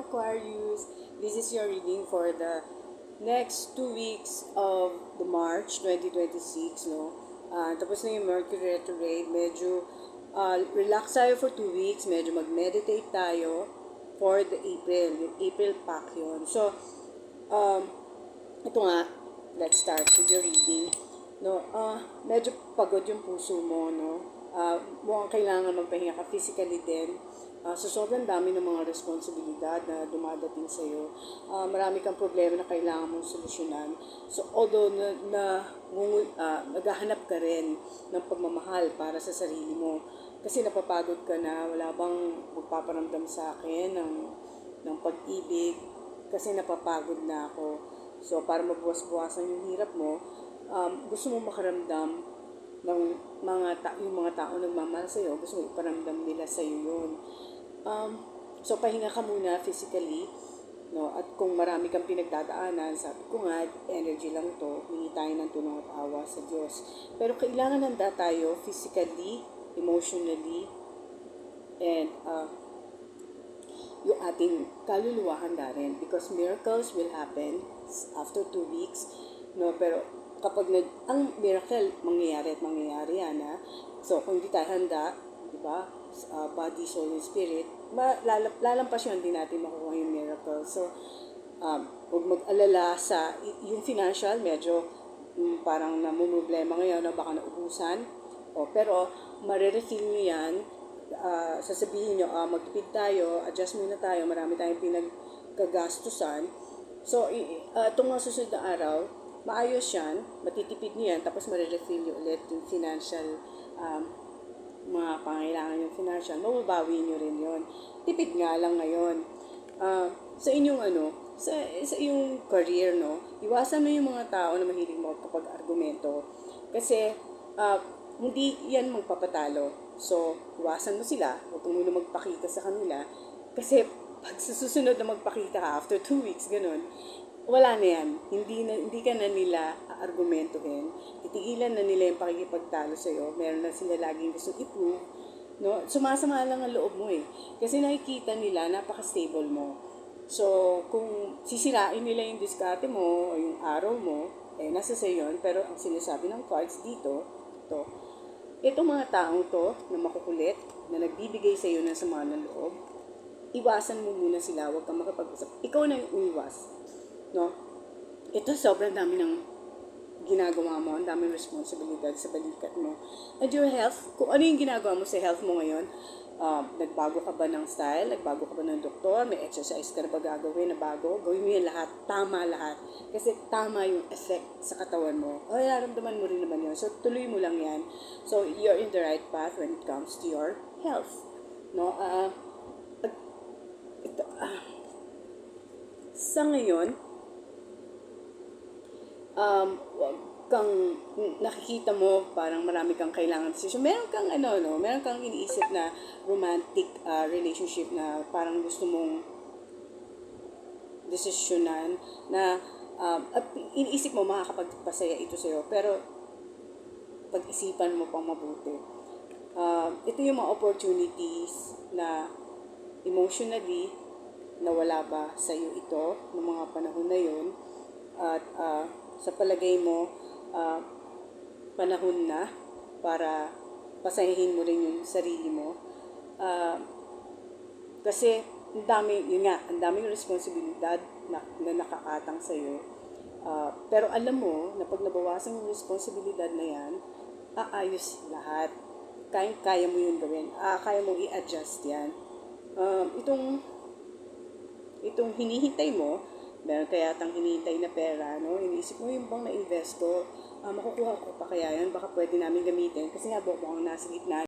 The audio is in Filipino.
Aquarius. This is your reading for the next 2 weeks of the March 2026, no? Tapos na yung Mercury retrograde, medyo relax tayo for 2 weeks, medyo mag-meditate tayo for the April, yung April pack yun. So, ito nga, let's start with your reading. No, medyo pagod yung puso mo, no? Mukhang kailangan magpahinga ka physically din. So sobrang dami ng mga responsibilidad na dumadating sa iyo. Marami kang problema na kailangan mong solusyonan. So although naghahanap ka rin ng pagmamahal para sa sarili mo, kasi napapagod ka na, wala bang magpaparamdam sa akin ng pag-ibig, kasi napapagod na ako. So para mabuwas-buwasan yung hirap mo, gusto mo makaramdam ng yung mga tao nagmamahal sa iyo, gusto mo iparamdam nila sa iyo yun. So pahinga ka muna physically, no? At kung marami kang pinagdadaanan, sabi ko nga, energy lang to, hingi tayo ng tulong at awa sa Diyos. Pero kailangan handa tayo physically, emotionally, and yung ating kaluluwa handa rin, because miracles will happen after 2 weeks, no? Pero kapag ang miracle mangyayari at mangyayari yan, ha? So kung hindi tayo handa, di ba, body, soul, and spirit, lalampas yun, hindi natin makukuha yung miracle. So huwag mag-alala sa yung financial, medyo parang namumroblema ngayon na baka naubusan, pero marerefill nyo yan. Sasabihin nyo, magtipid tayo, adjust muna tayo, marami tayong pinagkagastusan. So itong mga susunod na araw, maayos yan, matitipid nyo yan, tapos marerefill nyo ulit yung financial, mga pangailangan yung financial, mababawi nyo rin yon. Tipid nga lang ngayon. Sa inyong sa iyong career, no, iwasan mo yung mga tao na mahilig magkapag-argumento, kasi hindi yan magpapatalo. So iwasan mo sila, huwag mo muna magpakita sa kanila, kasi pag susunod na magpakita ka after 2 weeks, ganun, wala na yan. Hindi ka na nila argumentuhin. Titigilan na nila yung pakikipagtalo sa'yo. Meron na sila laging gusto i-prove. No? Sumasama lang ang loob mo eh. Kasi nakikita nila, napaka-stable mo. So, kung sisirain nila yung diskarte mo o yung araw mo, nasa sa'yo yun. Pero ang sinasabi ng cards dito, itong mga taong to na makukulit, na nagbibigay sa'yo ng sama ng loob, iwasan mo muna sila, huwag kang makapag-usap. Ikaw na yung umiwas. No? Ito, sobrang dami ng ginagawa mo, ang daming responsibilidad sa balikat mo. And your health, kung ano yung ginagawa mo sa health mo ngayon, nagbago ka ba ng style, nagbago ka ba ng doktor, may exercise ka na ba gagawin na bago, gawin mo yan lahat, tama lahat. Kasi tama yung effect sa katawan mo. Nararamdaman mo rin naman yun. So, tuloy mo lang yan. So, you're in the right path when it comes to your health. No? Sa ngayon, kang nakikita mo parang marami kang kailangan decision. Meron kang meron kang iniisip na romantic relationship na parang gusto mong desisyonan na at iniisip mo makakapagpasaya ito sa'yo, pero pag-isipan mo pang mabuti. Ito yung mga opportunities na emotionally nawala ba sa iyo ito ng mga panahon na yun, at sa palagay mo, panahon na para pasahin mo rin yung sarili mo. Kasi ang daming responsibilidad na nakakatang sa'yo. Pero alam mo na pag nabawasan yung responsibilidad na yan, aayos lahat. Kaya mo yun gawin. Kaya mo i-adjust yan. Itong hinihintay mo, meron kaya tang hinihintay na pera, no? Iniisip mo yung bang na-invest ko, makukuha ko pa kaya yan, baka pwede namin gamitin, kasi nga mukhang nasa gitna